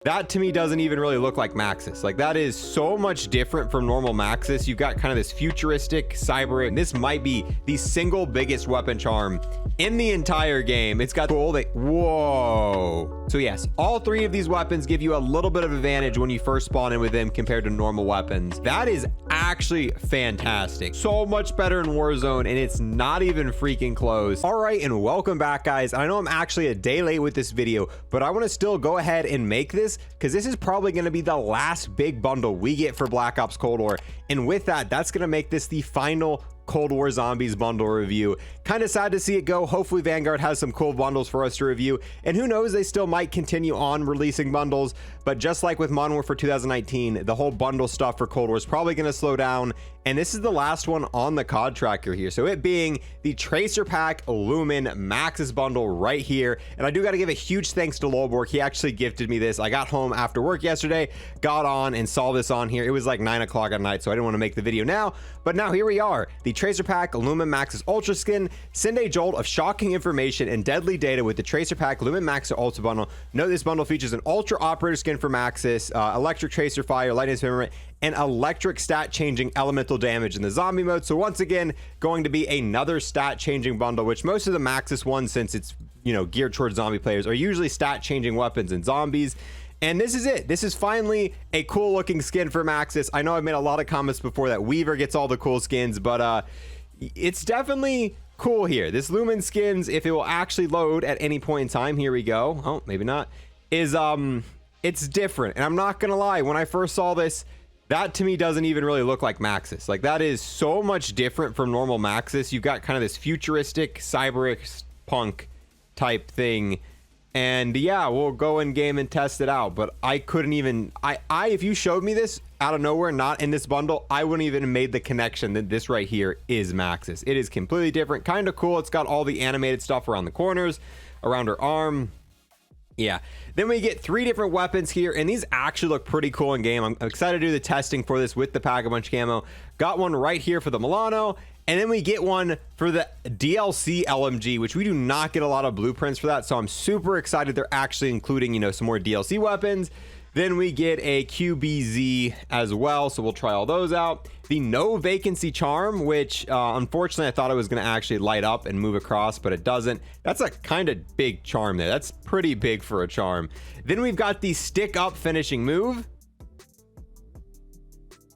that to me doesn't even really look like Maxis. Like, that is so much different from normal Maxis. You've got kind of this futuristic cyber, and this might be the single biggest weapon charm in the entire game. It's got cool, whoa. So yes, all three of these weapons give you a little bit of advantage when you first spawn in with them compared to normal weapons. That is actually fantastic. So much better in Warzone, and it's not even freaking close. All right, and welcome back, guys. I know I'm actually a day late with this video, but I want to still go ahead and make this because this is probably going to be the last big bundle we get for Black Ops Cold War. And with that, that's going to make this the final Cold War Zombies bundle review. Kind of sad to see it go. Hopefully Vanguard has some cool bundles for us to review, and who knows, they still might continue on releasing bundles. But just like with Modern Warfare 2019, the whole bundle stuff for Cold War is probably going to slow down, and this is the last one on the COD tracker here, so it being the Tracer Pack Lumen Maxis bundle right here. And I do got to give a huge thanks to Lolborg. He actually gifted me this. I got home after work yesterday, got on and saw this on here. It was like 9 o'clock at night, so I didn't want to make the video now, but now here we are. The Tracer Pack Lumen Maxis Ultra Skin. Send a jolt of shocking information and deadly data with the Tracer Pack Lumen Maxis Ultra bundle. Note this bundle features an Ultra Operator skin for Maxis, electric tracer fire, lightning experiment, and electric stat changing elemental damage in the zombie mode. So once again, going to be another stat changing bundle, which most of the Maxis ones, since it's, you know, geared towards zombie players, are usually stat changing weapons and zombies. And this is it. This is finally a cool looking skin for Maxis. I know I've made a lot of comments before that Weaver gets all the cool skins, but it's definitely cool here. This Lumen skins, if it will actually load at any point in time, here we go. Oh, maybe not. Is it's different. And I'm not gonna lie, when I first saw this, that to me doesn't even really look like Maxis. Like, that is so much different from normal Maxis. You've got kind of this futuristic cyberpunk type thing. And yeah, we'll go in game and test it out, but I couldn't even, if you showed me this out of nowhere, not in this bundle, I wouldn't even have made the connection that this right here is Maxis. It is completely different, kind of cool. It's got all the animated stuff around the corners, around her arm. Yeah, then we get 3 different weapons here, and these actually look pretty cool in game. I'm excited to do the testing for this with the Pack-a-Punch camo. Got one right here for the Milano, and then we get one for the DLC LMG, which we do not get a lot of blueprints for that, so I'm super excited they're actually including, you know, some more DLC weapons. Then we get a QBZ as well, so we'll try all those out. The no vacancy charm, which unfortunately I thought it was going to actually light up and move across, but it doesn't. That's a kind of big charm there. That's pretty big for a charm. Then we've got the stick up finishing move.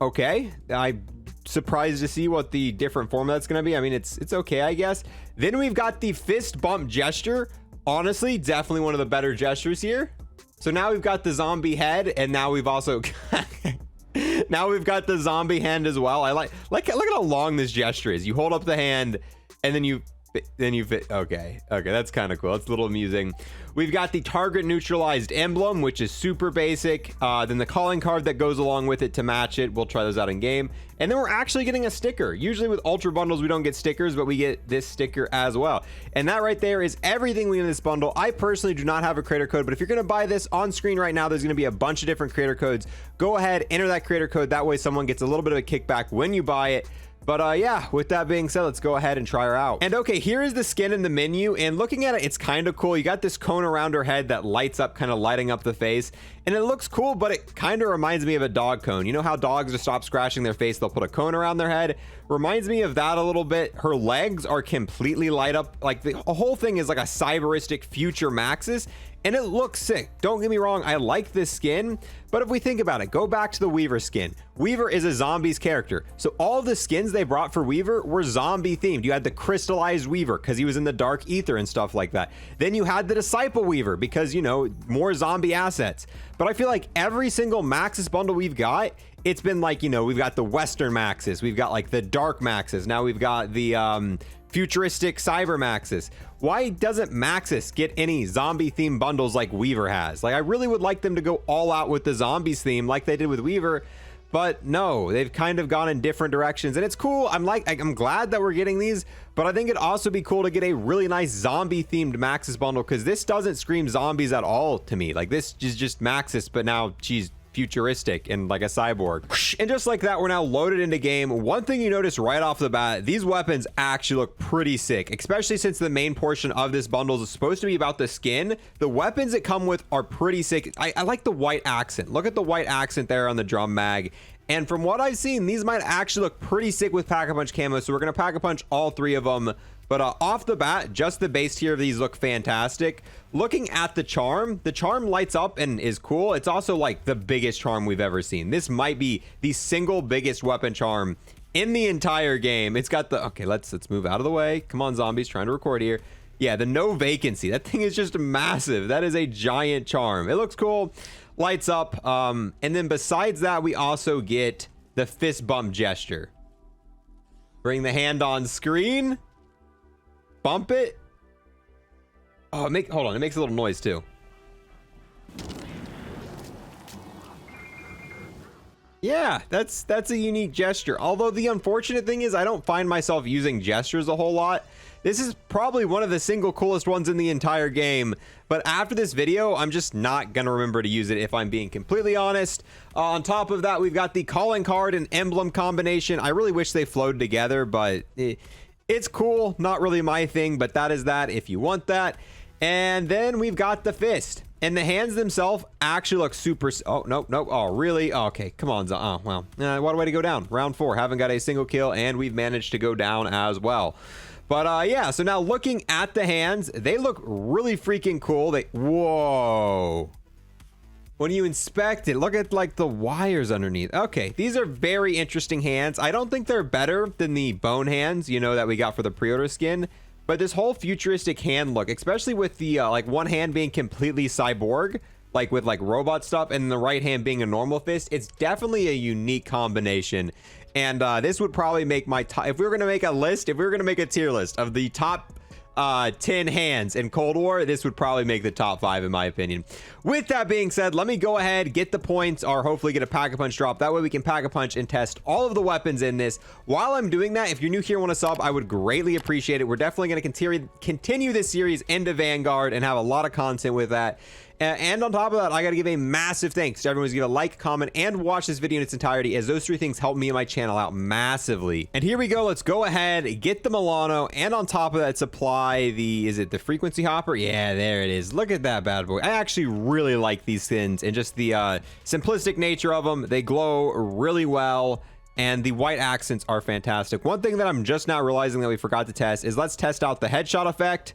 Okay, I'm surprised to see what the different format's going to be. I mean, it's okay, I guess. Then we've got the fist bump gesture. Honestly, definitely one of the better gestures here. So now we've got the zombie head, and now we've also now we've got the zombie hand as well. I like look at how long this gesture is. You hold up the hand, and then you fit. Okay, that's kind of cool. It's a little amusing. We've got the target neutralized emblem, which is super basic. Then the calling card that goes along with it to match it. We'll try those out in game. And then we're actually getting a sticker. Usually with ultra bundles, we don't get stickers, but we get this sticker as well. And that right there is everything we in this bundle. I personally do not have a creator code, but if you're going to buy this on screen right now, there's going to be a bunch of different creator codes. Go ahead, enter that creator code. That way someone gets a little bit of a kickback when you buy it. But yeah, with that being said, let's go ahead and try her out. And okay, here is the skin in the menu, and looking at it, it's kind of cool. You got this cone around her head that lights up, kind of lighting up the face, and it looks cool, but it kind of reminds me of a dog cone. You know how dogs to stop scratching their face, they'll put a cone around their head? Reminds me of that a little bit. Her legs are completely light up. Like, the whole thing is like a cyberistic future Maxis, and it looks sick. Don't get me wrong, I like this skin, but if we think about it, go back to the Weaver skin. Weaver is a zombies character, so all the skins they brought for Weaver were zombie themed. You had the crystallized Weaver because he was in the dark ether and stuff like that. Then you had the disciple Weaver because, you know, more zombie assets. But I feel like every single Maxis bundle we've got, it's been like, you know, we've got the Western Maxis, we've got like the Dark Maxis, now we've got the futuristic Cyber Maxis. Why doesn't Maxis get any zombie themed bundles like Weaver has? Like, I really would like them to go all out with the zombies theme like they did with Weaver, but no, they've kind of gone in different directions, and it's cool. I'm glad that we're getting these, but I think it'd also be cool to get a really nice zombie themed Maxis bundle, because this doesn't scream zombies at all to me. Like, this is just Maxis, but now she's futuristic and like a cyborg. And just like that, we're now loaded into game. One thing you notice right off the bat, these weapons actually look pretty sick, especially since the main portion of this bundle is supposed to be about the skin. The weapons it come with are pretty sick. I like the white accent. Look at the white accent there on the drum mag. And from what I've seen, these might actually look pretty sick with Pack-a-Punch camo. So we're going to Pack-a-Punch all 3 of them. But off the bat, just the base tier of these look fantastic. Looking at the charm lights up and is cool. It's also like the biggest charm we've ever seen. This might be the single biggest weapon charm in the entire game. It's got the, okay, let's move out of the way. Come on, zombies, trying to record here. Yeah, the no vacancy. That thing is just massive. That is a giant charm. It looks cool. Lights up. And then besides that, we also get the fist bump gesture. Bring the hand on screen. Bump it. Oh, hold on. It makes a little noise too. Yeah, that's a unique gesture. Although the unfortunate thing is I don't find myself using gestures a whole lot. This is probably one of the single coolest ones in the entire game. But after this video, I'm just not going to remember to use it if I'm being completely honest. On top of that, we've got the calling card and emblem combination. I really wish they flowed together, but it's cool. Not really my thing, but that is that if you want that. And then we've got the fist. And the hands themselves actually look super... Oh, nope. Oh, really? Oh, okay, come on. Oh, well. What a way to go down. Round 4. Haven't got a single kill, and we've managed to go down as well. But, yeah, so now looking at the hands, they look really freaking cool. Whoa. When you inspect it, look at, like, the wires underneath. Okay, these are very interesting hands. I don't think they're better than the bone hands, you know, that we got for the pre-order skin. But this whole futuristic hand look, especially with the like one hand being completely cyborg, like with like robot stuff, and the right hand being a normal fist, it's definitely a unique combination. And this would probably make my top, if we were going to make a list, if we were going to make a tier list of the top 10 hands in Cold War, this would probably make the top 5 in my opinion. With that being said, let me go ahead, get the points, or hopefully get a Pack-a-Punch drop. That way we can Pack-a-Punch and test all of the weapons in this. While I'm doing that, if you're new here and want to sub, I would greatly appreciate it. We're definitely going to continue this series into Vanguard and have a lot of content with that. And on top of that, I got to give a massive thanks to everyone who's going to like, comment, and watch this video in its entirety, as those 3 things help me and my channel out massively. And here we go. Let's go ahead, get the Milano, and on top of that, supply the, is it the frequency hopper? Yeah, there it is. Look at that bad boy. I actually really like these skins and just the simplistic nature of them. They glow really well. And the white accents are fantastic. One thing that I'm just now realizing that we forgot to test is let's test out the headshot effect.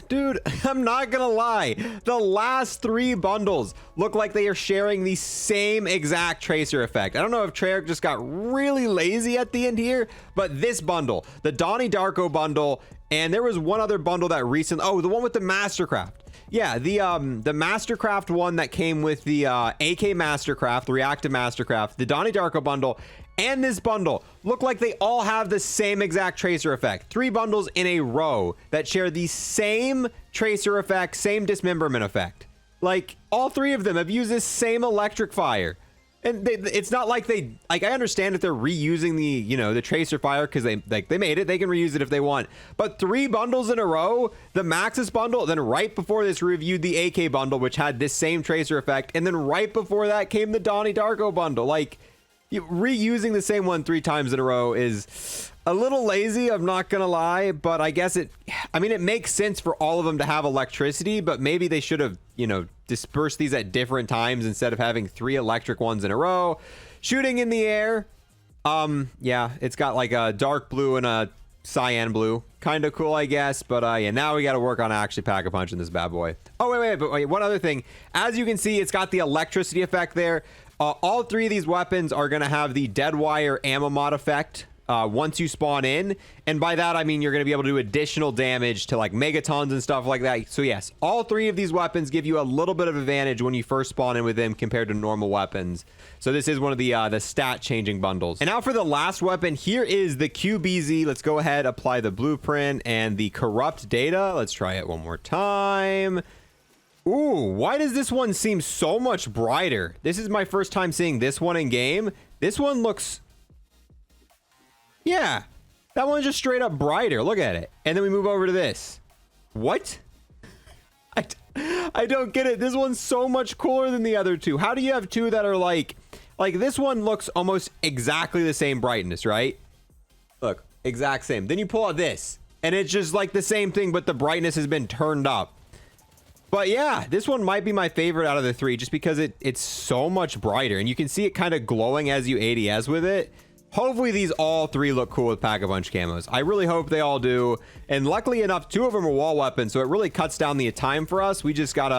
Dude, I'm not gonna lie, the last 3 bundles look like they are sharing the same exact tracer effect. I don't know if Treyarch just got really lazy at the end here, but this bundle, the Donnie Darko bundle, and there was one other bundle that recently, oh, the one with the Mastercraft. Yeah, the Mastercraft one that came with the AK Mastercraft, the Reactive Mastercraft, the Donnie Darko bundle, and this bundle look like they all have the same exact tracer effect. 3 bundles in a row that share the same tracer effect, same dismemberment effect. Like, all 3 of them have used this same electric fire. And it's not like they, like, I understand if they're reusing the, you know, the tracer fire because they made it, they can reuse it if they want. But 3 bundles in a row, the Maxis bundle, then right before this we reviewed the AK bundle, which had this same tracer effect, and then right before that came the Donnie Darko bundle. Like, reusing the same one 3 times in a row is a little lazy, I'm not gonna lie, but I guess it makes sense for all of them to have electricity, but maybe they should have, you know, dispersed these at different times instead of having 3 electric ones in a row. Shooting in the air, yeah, it's got like a dark blue and a cyan blue, kind of cool, I guess. But yeah, now we got to work on actually Pack-a-Punch in this bad boy. Oh wait, one other thing, as you can see, it's got the electricity effect there. All 3 of these weapons are going to have the dead wire ammo mod effect once you spawn in. And by that, I mean you're going to be able to do additional damage to like megatons and stuff like that. So yes, all 3 of these weapons give you a little bit of advantage when you first spawn in with them compared to normal weapons. So this is one of the stat changing bundles. And now for the last weapon, here is the QBZ. Let's go ahead, apply the blueprint and the corrupt data. Let's try it one more time. Ooh, why does this one seem so much brighter? This is my first time seeing this one in game. This one looks... Yeah, that one's just straight up brighter. Look at it. And then we move over to this. What? I don't get it. This one's so much cooler than the other two. How do you have two that are like this one looks almost exactly the same brightness, right? Look, exact same. Then you pull out this and it's just like the same thing, but the brightness has been turned up. But yeah, this one might be my favorite out of the three just because it's so much brighter and you can see it kind of glowing as you ADS with it. Hopefully these all three look cool with Pack-a-Punch camos. I really hope they all do. And luckily enough, two of them are wall weapons, so it really cuts down the time for us. We just got,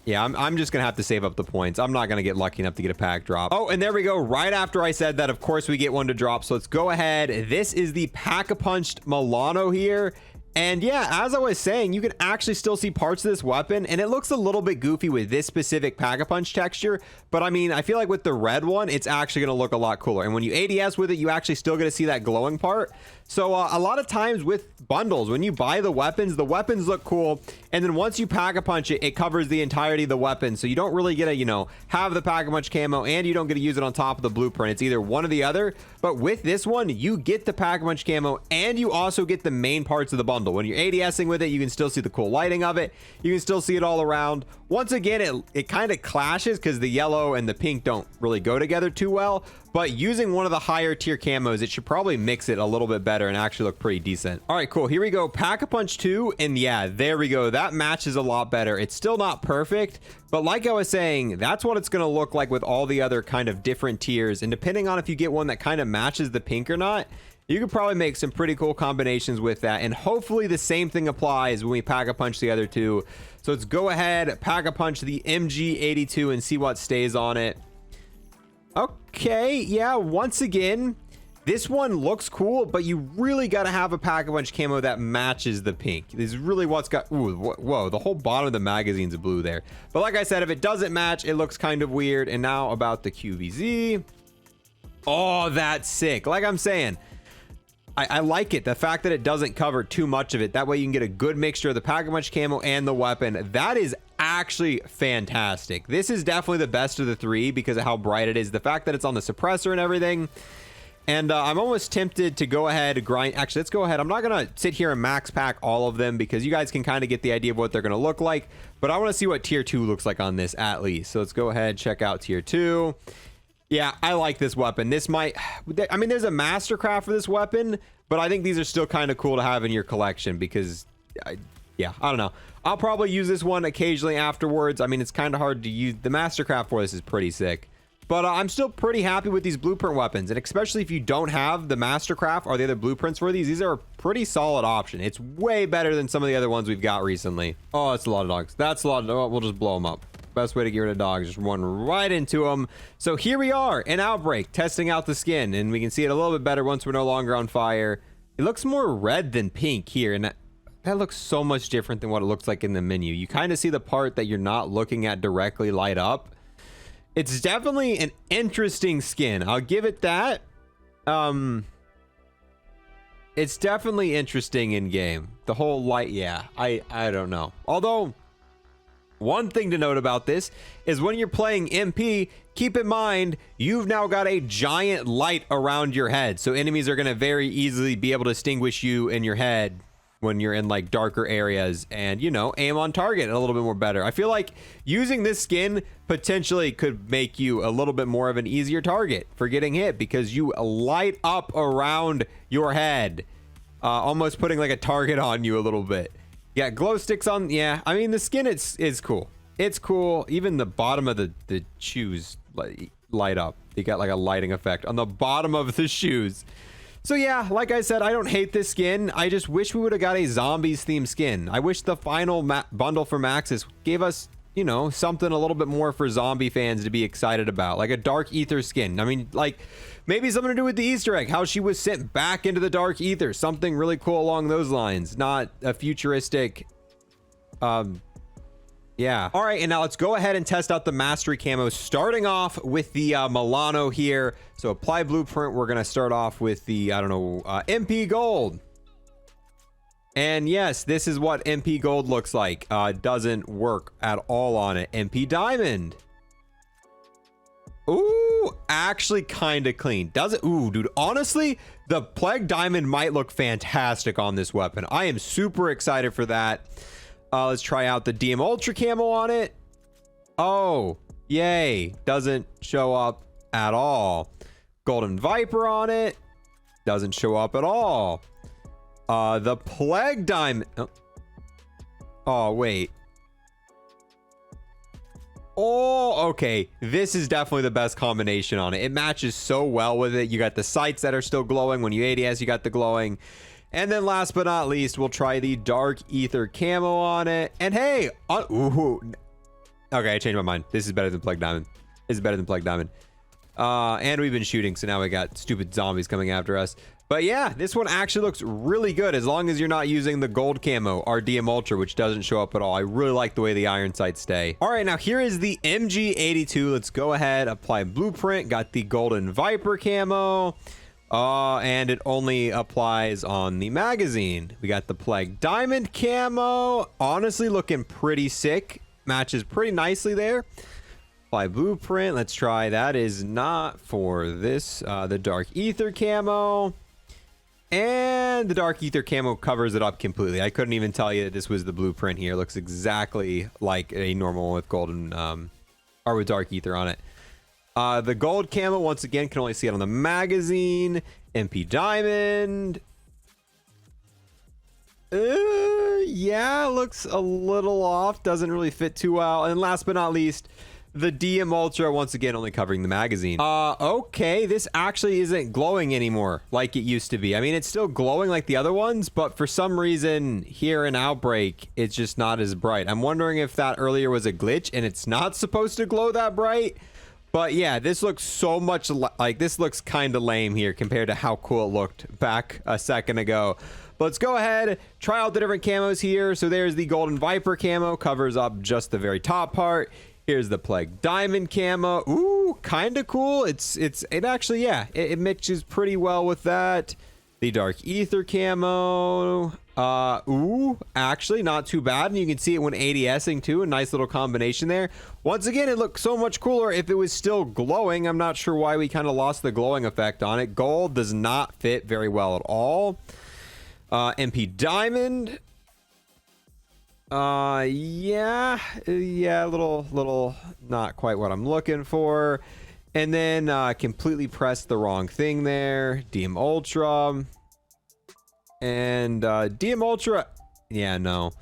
yeah, I'm just gonna have to save up the points. I'm not gonna get lucky enough to get a pack drop. Oh, and there we go. Right after I said that, of course, we get one to drop. So let's go ahead. This is the Pack-a-Punched Milano here. And yeah, as I was saying, you can actually still see parts of this weapon, and it looks a little bit goofy with this specific Pack-a-Punch texture. But I mean, I feel like with the red one, it's actually going to look a lot cooler. And when you ADS with it, you actually still get to see that glowing part. So a lot of times with bundles, when you buy the weapons look cool. And then once you Pack-a-Punch it, it covers the entirety of the weapon. So you don't really get to, you know, have the Pack-a-Punch camo and you don't get to use it on top of the blueprint. It's either one or the other. But with this one, you get the Pack-a-Punch camo and you also get the main parts of the bundle. When you're ADSing with it, you can still see the cool lighting of it. You can still see it all around. Once again, it kind of clashes because the yellow and the pink don't really go together too well. But using one of the higher tier camos, it should probably mix it a little bit better and actually look pretty decent. All right, cool. Here we go. Pack-a-Punch 2. And yeah, there we go. That matches a lot better. It's still not perfect, but like I was saying, that's what it's going to look like with all the other kind of different tiers. And depending on if you get one that kind of matches the pink or not, you could probably make some pretty cool combinations with that. And hopefully the same thing applies when we Pack-a-Punch the other two. So let's go ahead, Pack-a-Punch the MG82 and see what stays on it. Okay, yeah, once again, this one looks cool, but you really got to have a Pack-a-Punch camo that matches the pink. This is really what's got, ooh, whoa, the whole bottom of the magazine's blue there. But like I said, if it doesn't match, it looks kind of weird. And now about the QVZ. Oh, that's sick. Like I'm saying, I like it. The fact that it doesn't cover too much of it. That way you can get a good mixture of the Pack-a-Punch camo and the weapon. That is actually fantastic. This is definitely the best of the three because of how bright it is. The fact that it's on the suppressor and everything. And I'm almost tempted to go ahead and grind. Actually, let's go ahead. I'm not going to sit here and max pack all of them because you guys can kind of get the idea of what they're going to look like. But I want to see what tier 2 looks like on this at least. So let's go ahead, check out tier 2. Yeah, I like this weapon. This might, I mean, there's a mastercraft for this weapon, but I think these are still kind of cool to have in your collection because, yeah, I don't know. I'll probably use this one occasionally afterwards. I mean, it's kind of hard to use. The mastercraft for this is pretty sick, but I'm still pretty happy with these blueprint weapons. And especially if you don't have the mastercraft or the other blueprints for these are a pretty solid option. It's way better than some of the other ones we've got recently. Oh, that's a lot of dogs. That's a lot of, oh, we'll just blow them up. Best way to get rid of dogs, just run right into them. So here we are in Outbreak, testing out the skin, and we can see it a little bit better once we're no longer on fire. It looks more red than pink here, and that looks so much different than what it looks like in the menu. You kind of see the part that you're not looking at directly light up. It's definitely an interesting skin. I'll give it that. It's definitely interesting in game. The whole light, yeah, I don't know. Although, one thing to note about this is when you're playing MP, keep in mind, you've now got a giant light around your head. So enemies are going to very easily be able to distinguish you in your head when you're in like darker areas and, you know, aim on target a little bit more better. I feel like using this skin potentially could make you a little bit more of an easier target for getting hit because you light up around your head, almost putting like a target on you a little bit. Yeah, glow sticks on. Yeah, I mean, the skin is cool. It's cool. Even the bottom of the shoes light up. You got like a lighting effect on the bottom of the shoes. So yeah, like I said, I don't hate this skin. I just wish we would have got a zombies themed skin. I wish the final bundle for Maxis gave us, you know, something a little bit more for zombie fans to be excited about, like a dark ether skin. I mean, like maybe something to do with the Easter egg, how she was sent back into the dark ether, something really cool along those lines, not a futuristic. Yeah. All right, and now let's go ahead and test out the mastery camo, starting off with the Milano here. So apply blueprint. We're gonna start off with the, I don't know, MP gold. And yes, this is what MP gold looks like. Doesn't work at all on it. MP diamond. Ooh, actually kind of clean. Does it? Ooh, dude, honestly, the plague diamond might look fantastic on this weapon. I am super excited for that. Let's try out the DM Ultra Camo on it. Oh, yay. Doesn't show up at all. Golden Viper on it. Doesn't show up at all. The Plague Diamond. Oh, wait. Oh, okay. This is definitely the best combination on it. It matches so well with it. You got the sights that are still glowing. When you ADS, you got the glowing. And then last but not least, we'll try the Dark Ether Camo on it. And hey, ooh. Okay, I changed my mind. This is better than Plague Diamond. This is better than Plague Diamond. And we've been shooting, so now we got stupid zombies coming after us. But yeah, this one actually looks really good as long as you're not using the gold camo, our DM Ultra, which doesn't show up at all. I really like the way the iron sights stay. All right, now here is the MG82. Let's go ahead, apply blueprint. Got the Golden Viper camo. And it only applies on the magazine. We got the Plague Diamond camo. Honestly, looking pretty sick. Matches pretty nicely there. Apply blueprint. Let's try. That is not for this. The Dark Ether camo. And the Dark Ether camo covers it up completely. I couldn't even tell you that this was the blueprint here. It looks exactly like a normal one with golden, or with Dark Ether on it. The gold camo, once again, can only see it on the magazine. MP Diamond. Yeah, looks a little off. Doesn't really fit too well. And last but not least, the DM Ultra, once again, only covering the magazine. Okay, this actually isn't glowing anymore like it used to be. I mean, it's still glowing like the other ones, but for some reason here in Outbreak, it's just not as bright. I'm wondering if that earlier was a glitch and it's not supposed to glow that bright. But yeah, this looks so much like this looks kind of lame here compared to how cool it looked back a second ago. But let's go ahead, try out the different camos here. So there's the Golden Viper camo, covers up just the very top part. Here's the Plague Diamond camo. Ooh, kind of cool. It actually, yeah, it mixes pretty well with that. The Dark Ether camo. Ooh, actually not too bad. And you can see it when ADSing too. A nice little combination there. Once again, it looked so much cooler if it was still glowing. I'm not sure why we kind of lost the glowing effect on it. Gold does not fit very well at all. MP Diamond. Yeah, a little not quite what I'm looking for. And then completely pressed the wrong thing there. DM Ultra. And DM Ultra, yeah, no.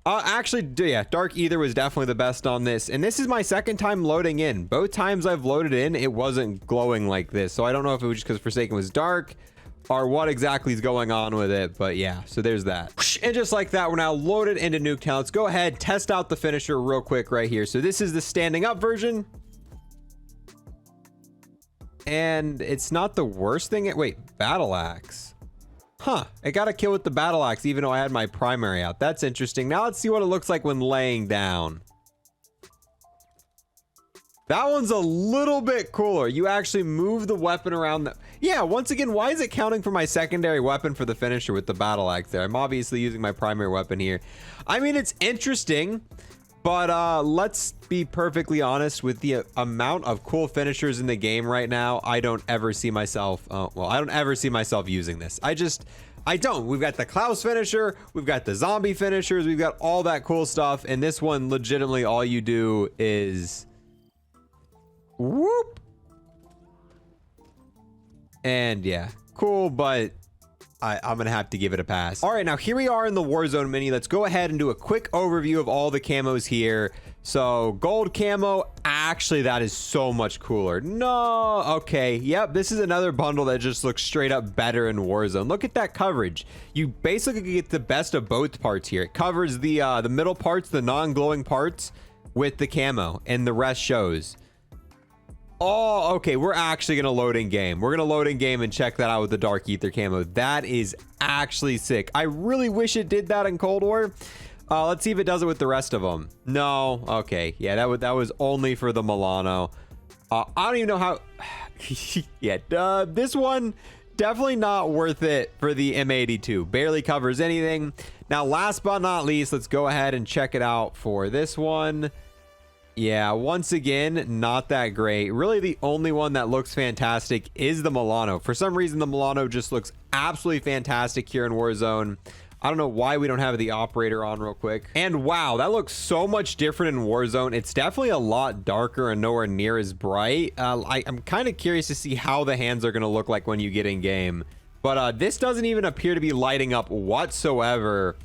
Actually, yeah, Dark Ether was definitely the best on this. And this is my second time loading in. Both times I've loaded in, it wasn't glowing like this. So I don't know if it was just because Forsaken was dark or what exactly is going on with it. But yeah, so there's that. And just like that, we're now loaded into Nuketown. Let's go ahead, test out the finisher real quick right here. So this is the standing up version. And it's not the worst thing. Wait, Battle Axe. Huh, I got a kill with the Battle Axe even though I had my primary out. That's interesting. Now let's see what it looks like when laying down. That one's a little bit cooler. You actually move the weapon around. Yeah, once again, why is it counting for my secondary weapon for the finisher with the Battle Axe there? I'm obviously using my primary weapon here. I mean, it's interesting, but let's be perfectly honest with the amount of cool finishers in the game right now. I don't ever see myself, I don't ever see myself using this. I don't. We've got the Klaus finisher, we've got the zombie finishers, we've got all that cool stuff. And this one, legitimately, all you do is whoop. And yeah, cool, but I'm gonna have to give it a pass. All right, now here we are in the Warzone mini. Let's go ahead and do a quick overview of all the camos here. So gold camo, actually that is so much cooler. No, okay, yep, this is another bundle that just looks straight up better in Warzone. Look at that coverage. You basically get the best of both parts here. It covers the middle parts, the non-glowing parts with the camo, and the rest shows. Oh, okay, we're actually gonna load in game. We're gonna load in game and check that out with the Dark Ether camo. That is actually sick. I really wish it did that in Cold War. Let's see if it does it with the rest of them. No, okay, yeah, that was only for the Milano. I don't even know how. Yeah, this one definitely not worth it for the M82. Barely covers anything. Now, last but not least, let's go ahead and check it out for this one. Yeah, once again, not that great. Really, the only one that looks fantastic is the Milano. For some reason, the Milano just looks absolutely fantastic here in Warzone. I don't know why we don't have the operator on real quick. And wow, that looks so much different in Warzone. It's definitely a lot darker and nowhere near as bright. I'm kind of curious to see how the hands are going to look like when you get in game. But this doesn't even appear to be lighting up whatsoever.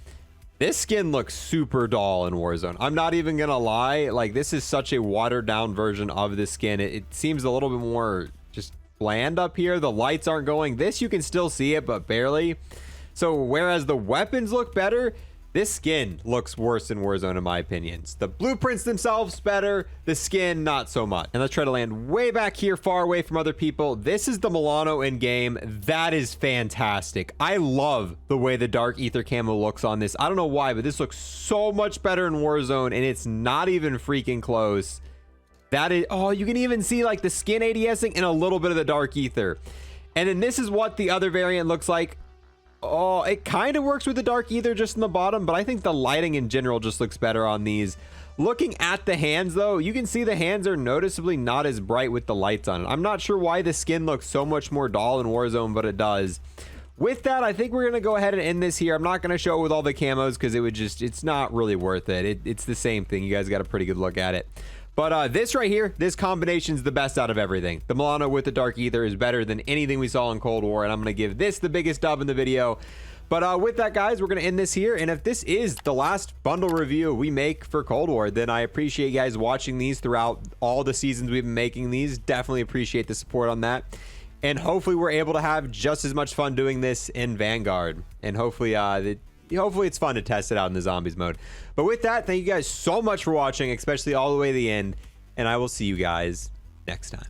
This skin looks super dull in Warzone. I'm not even going to lie. Like, this is such a watered down version of this skin. It seems a little bit more just bland up here. The lights aren't going. This, you can still see it, but barely. So whereas the weapons look better, this skin looks worse in Warzone in my opinions. The blueprints themselves better, the skin not so much. And let's try to land way back here, far away from other people. This is the Milano in game. That is fantastic. I love the way the dark ether camo looks on this. I don't know why, but this looks so much better in Warzone, and it's not even freaking close. That is, oh, you can even see like the skin ADSing and a little bit of the dark ether. And then this is what the other variant looks like. Oh, it kind of works with the dark ether just in the bottom, but I think the lighting in general just looks better on these. Looking at the hands though, you can see the hands are noticeably not as bright with the lights on it. I'm not sure why the skin looks so much more dull in Warzone, but it does. With that, I think we're going to go ahead and end this here. I'm not going to show it with all the camos because it's not really worth it. It's the same thing. You guys got a pretty good look at it. But this right here, this combination is the best out of everything. The Milano with the dark ether is better than anything we saw in Cold War, and I'm going to give this the biggest dub in the video. But with that, guys, we're going to end this here. And if this is the last bundle review we make for Cold War, then I appreciate you guys watching these throughout all the seasons we've been making these. Definitely appreciate the support on that. And hopefully we're able to have just as much fun doing this in Vanguard. And hopefully it's fun to test it out in the zombies mode. But with that, thank you guys so much for watching, especially all the way to the end, and I will see you guys next time.